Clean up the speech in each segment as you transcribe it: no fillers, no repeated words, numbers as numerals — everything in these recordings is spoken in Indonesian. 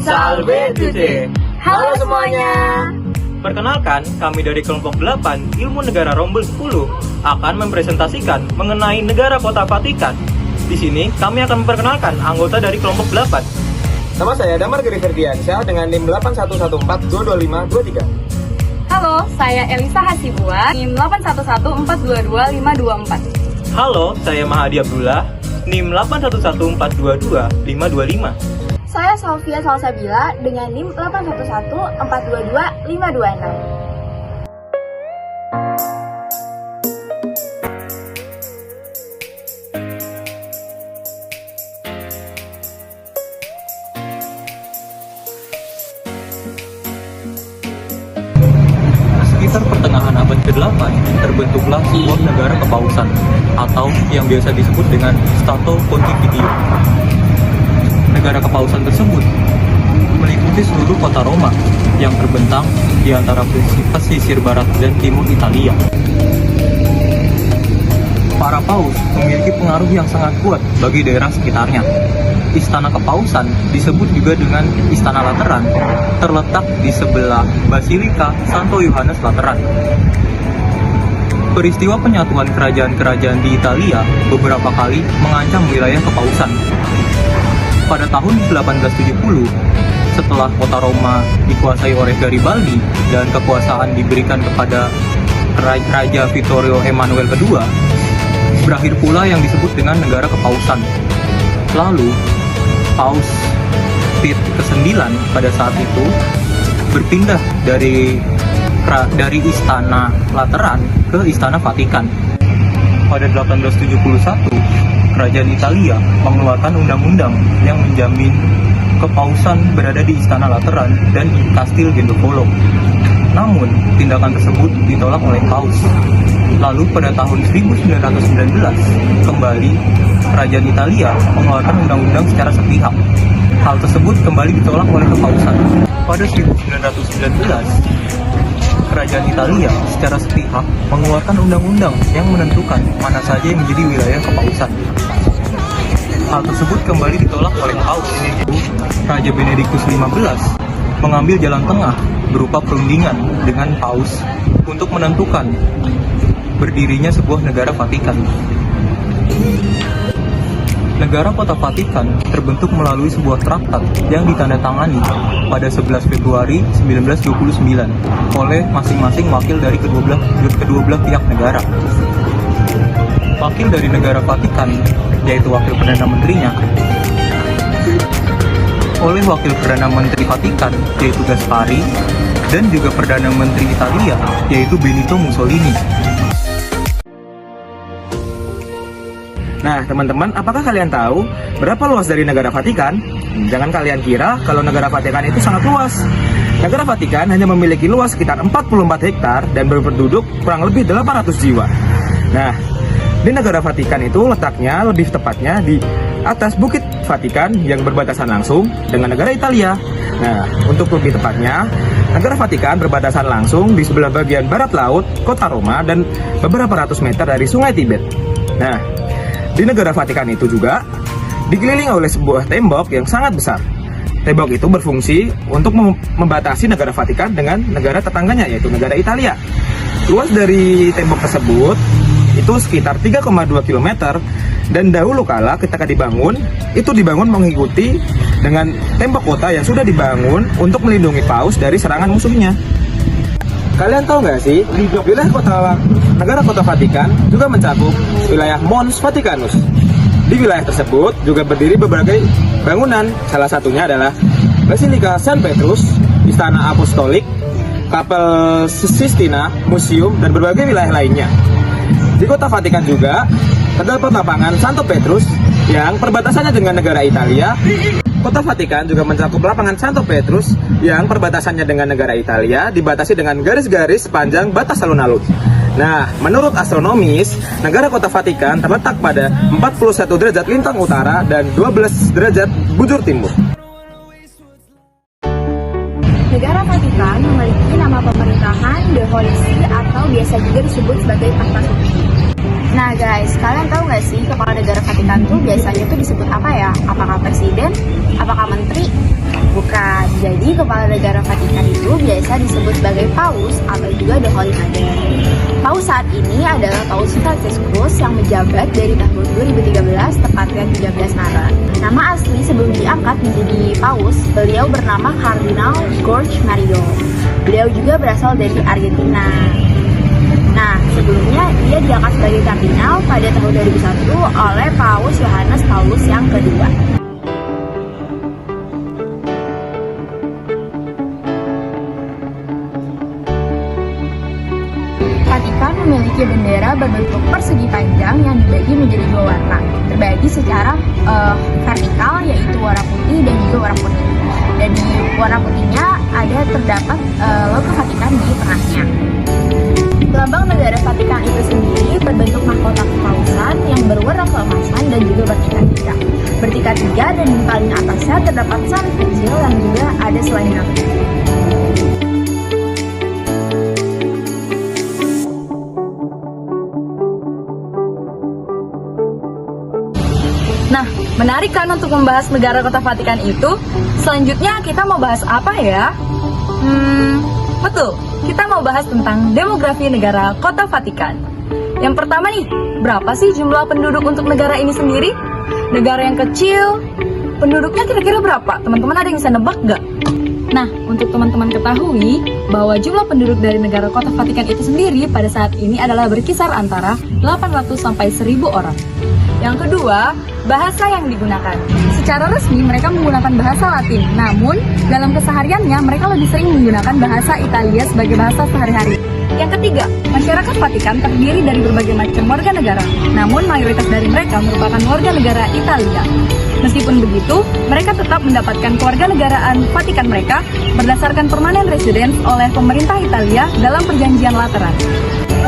Salve Tutte. Halo semuanya. Perkenalkan, kami dari kelompok 8 Ilmu Negara Rombel 10 akan mempresentasikan mengenai negara kota Vatikan. Di sini kami akan memperkenalkan anggota dari kelompok 8. Nama saya Damar Giri Ferdiansyah dengan NIM 811422523. Halo, saya Elisa Hasibuan, NIM 811422524. Halo, saya Mahadi Abdullah, NIM 811422525. Saya Sofia Salsabila dengan NIM 811422526. Sekitar pertengahan abad ke-8, terbentuklah sebuah negara kepausan atau yang biasa disebut dengan Stato Pontificio. Negara kepausan tersebut meliputi seluruh kota Roma yang terbentang di antara pesisir barat dan timur Italia. Para paus memiliki pengaruh yang sangat kuat bagi daerah sekitarnya. Istana kepausan disebut juga dengan Istana Lateran, terletak di sebelah Basilika Santo Yohanes Lateran. Peristiwa penyatuan kerajaan-kerajaan di Italia beberapa kali mengancam wilayah kepausan. Pada tahun 1870, setelah kota Roma dikuasai oleh Garibaldi dan kekuasaan diberikan kepada Raja Vittorio Emanuele II, berakhir pula yang disebut dengan negara kepausan. Lalu, Paus Pit ke-9 pada saat itu berpindah dari Istana Lateran ke Istana Vatikan. Pada 1871, Kerajaan Italia mengeluarkan undang-undang yang menjamin kepausan berada di Istana Lateran dan di Kastil Gendopolo. Namun, tindakan tersebut ditolak oleh Paus. Lalu pada tahun 1919, kembali Kerajaan Italia mengeluarkan undang-undang secara sepihak. Hal tersebut kembali ditolak oleh kepausan. Pada 1919, Kerajaan Italia secara sepihak mengeluarkan undang-undang yang menentukan mana saja yang menjadi wilayah kepausan. Hal tersebut kembali ditolak oleh Paus. Raja Benediktus XV mengambil jalan tengah berupa perundingan dengan Paus untuk menentukan berdirinya sebuah negara Vatikan. Negara Kota Vatikan terbentuk melalui sebuah traktat yang ditandatangani pada 11 Februari 1929 oleh masing-masing wakil dari kedua belah pihak negara. Wakil dari negara Vatikan, yaitu wakil Perdana Menterinya, oleh wakil Perdana Menteri Vatikan, yaitu Gaspari, dan juga Perdana Menteri Italia, yaitu Benito Mussolini. Nah, teman-teman, apakah kalian tahu berapa luas dari negara Vatikan? Jangan kalian kira kalau negara Vatikan itu sangat luas. Negara Vatikan hanya memiliki luas sekitar 44 hektar dan berpenduduk kurang lebih 800 jiwa. Nah, di negara Vatikan itu letaknya lebih tepatnya di atas Bukit Vatikan yang berbatasan langsung dengan negara Italia. Nah, untuk lebih tepatnya, negara Vatikan berbatasan langsung di sebelah bagian barat laut, kota Roma, dan beberapa ratus meter dari sungai Tibet. Nah, di negara Vatikan itu juga dikelilingi oleh sebuah tembok yang sangat besar. Tembok itu berfungsi untuk membatasi negara Vatikan dengan negara tetangganya, yaitu negara Italia. Luas dari tembok tersebut itu sekitar 3,2 km dan dahulu kala ketika dibangun, itu dibangun mengikuti dengan tembok kota yang sudah dibangun untuk melindungi Paus dari serangan musuhnya. Kalian tahu nggak sih, wilayah negara kota Vatikan juga mencakup wilayah Mons Vaticanus. Di wilayah tersebut juga berdiri berbagai bangunan, salah satunya adalah Basilika San Petrus, Istana Apostolik, Kapel Sistina, museum, dan berbagai wilayah lainnya. Di kota Vatikan juga terdapat lapangan Santo Petrus yang perbatasannya dengan negara Italia. Kota Vatikan juga mencakup lapangan Santo Petrus yang perbatasannya dengan negara Italia dibatasi dengan garis-garis sepanjang batas alun-alun. Nah, menurut astronomis, negara Kota Vatikan terletak pada 41 derajat lintang utara dan 12 derajat bujur timur. Negara Vatikan memiliki nama pemerintahan The Holy See atau biasa juga disebut sebagai Tahta Suci. Nah guys, kalian tahu nggak sih kepala negara Vatikan tuh biasanya tuh disebut apa ya? Apakah presiden? Apakah menteri? Bukan. Jadi kepala negara Vatikan itu biasa disebut sebagai Paus atau juga The Holy Father. Paus saat ini adalah Paus Franciscus yang menjabat dari tahun 2013 tepatnya 13 Maret. Nama asli sebelum diangkat menjadi Paus, beliau bernama Kardinal Jorge Mario. Beliau juga berasal dari Argentina. Nah, sebelumnya ia diangkat sebagai kardinal pada tahun 2001 oleh Paus Yohanes Paulus yang kedua. Vatikan memiliki bendera berbentuk persegi panjang yang dibagi menjadi dua warna. Terbagi secara vertikal, yaitu warna putih dan juga warna kuning. Dan di warna putihnya terdapat logo Vatikan di tengahnya. Lambang negara Vatikan itu sendiri berbentuk mahkota kepausan yang berwarna keemasan dan juga bertingkat tiga. Bertingkat tiga dan di paling atasnya terdapat salib kecil yang juga ada selainan. Nah, menarik kan untuk membahas negara kota Vatikan itu? Selanjutnya kita mau bahas apa ya? Betul, kita mau bahas tentang demografi negara kota Vatikan. Yang pertama nih, berapa sih jumlah penduduk untuk negara ini sendiri? Negara yang kecil, penduduknya kira-kira berapa? Teman-teman ada yang bisa nebak gak? Nah, untuk teman-teman ketahui bahwa jumlah penduduk dari negara kota Vatikan itu sendiri pada saat ini adalah berkisar antara 800 sampai 1000 orang. Yang kedua, bahasa yang digunakan. Secara resmi mereka menggunakan bahasa Latin, namun dalam kesehariannya mereka lebih sering menggunakan bahasa Italia sebagai bahasa sehari-hari. Yang ketiga, masyarakat Vatikan terdiri dari berbagai macam warga negara, namun mayoritas dari mereka merupakan warga negara Italia. Meskipun begitu, mereka tetap mendapatkan kewarganegaraan Vatikan mereka berdasarkan permanent residence oleh pemerintah Italia dalam perjanjian Lateran.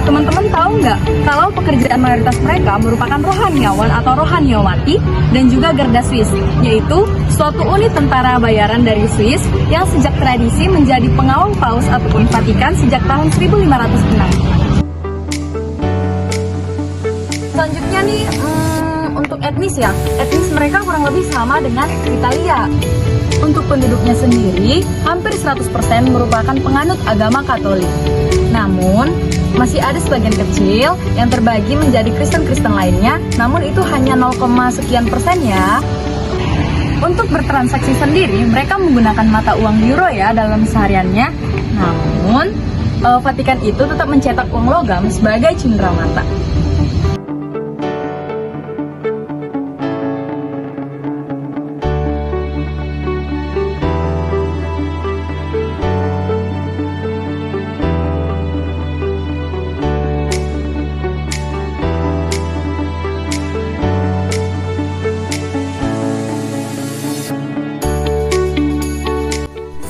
Teman-teman tahu nggak kalau pekerjaan mayoritas mereka merupakan rohaniawan atau rohaniawati dan juga garda Swiss, yaitu suatu unit tentara bayaran dari Swiss yang sejak tradisi menjadi pengawal Paus ataupun Vatikan sejak tahun 1506. Selanjutnya nih, untuk etnis ya, etnis mereka kurang lebih sama dengan Italia. Untuk penduduknya sendiri, hampir 100% merupakan penganut agama Katolik. Namun, masih ada sebagian kecil yang terbagi menjadi Kristen-Kristen lainnya, namun itu hanya 0, sekian persen ya. Untuk bertransaksi sendiri, mereka menggunakan mata uang euro ya dalam sehariannya. Namun, Vatikan itu tetap mencetak uang logam sebagai cenderamata.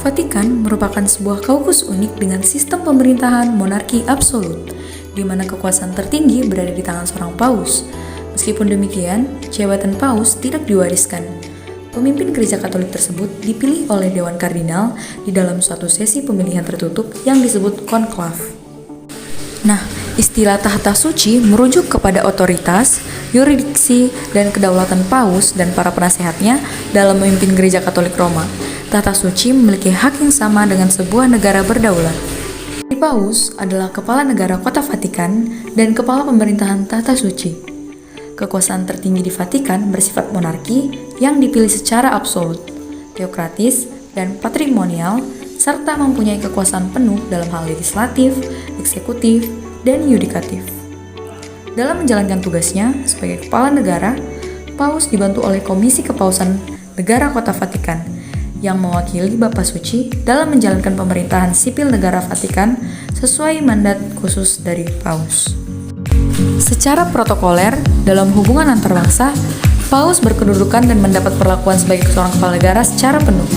Vatikan merupakan sebuah kaukus unik dengan sistem pemerintahan monarki absolut, di mana kekuasaan tertinggi berada di tangan seorang paus. Meskipun demikian, jabatan paus tidak diwariskan. Pemimpin gereja Katolik tersebut dipilih oleh Dewan Kardinal di dalam suatu sesi pemilihan tertutup yang disebut konklav. Nah, istilah tahta suci merujuk kepada otoritas, yurisdiksi, dan kedaulatan paus dan para penasehatnya dalam memimpin gereja Katolik Roma. Tahta suci memiliki hak yang sama dengan sebuah negara berdaulat. Paus adalah kepala negara kota Vatikan dan kepala pemerintahan tahta suci. Kekuasaan tertinggi di Vatikan bersifat monarki yang dipilih secara absolut, teokratis, dan patrimonial, serta mempunyai kekuasaan penuh dalam hal legislatif, eksekutif, dan yudikatif. Dalam menjalankan tugasnya sebagai kepala negara, Paus dibantu oleh Komisi Kepausan Negara Kota Vatikan yang mewakili Bapa Suci dalam menjalankan pemerintahan sipil negara Vatikan sesuai mandat khusus dari Paus. Secara protokoler, dalam hubungan antarbangsa, Paus berkedudukan dan mendapat perlakuan sebagai seorang kepala negara secara penuh.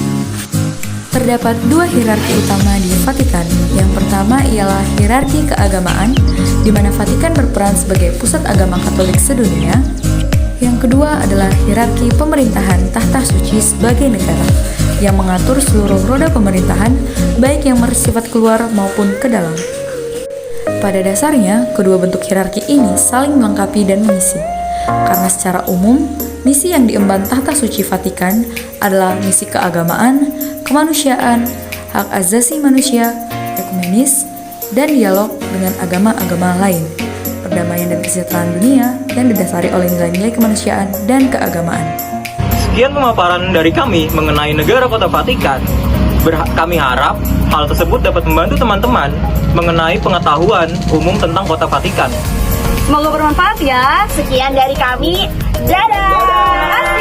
Terdapat dua hierarki utama di Vatikan. Yang pertama ialah hierarki keagamaan, di mana Vatikan berperan sebagai pusat agama Katolik sedunia. Yang kedua adalah hierarki pemerintahan tahta suci sebagai negara, yang mengatur seluruh roda pemerintahan, baik yang bersifat keluar maupun ke dalam. Pada dasarnya, kedua bentuk hierarki ini saling melengkapi dan mengisi, karena secara umum, Misi yang diemban tahta suci Vatikan adalah misi keagamaan, kemanusiaan, hak asasi manusia, ekumenis, dan dialog dengan agama-agama lain, perdamaian dan kesejahteraan dunia yang didasari oleh nilai-nilai kemanusiaan dan keagamaan. Sekian pemaparan dari kami mengenai negara Kota Vatikan. Kami harap hal tersebut dapat membantu teman-teman mengenai pengetahuan umum tentang Kota Vatikan. Semoga bermanfaat ya. Sekian dari kami. Dadah!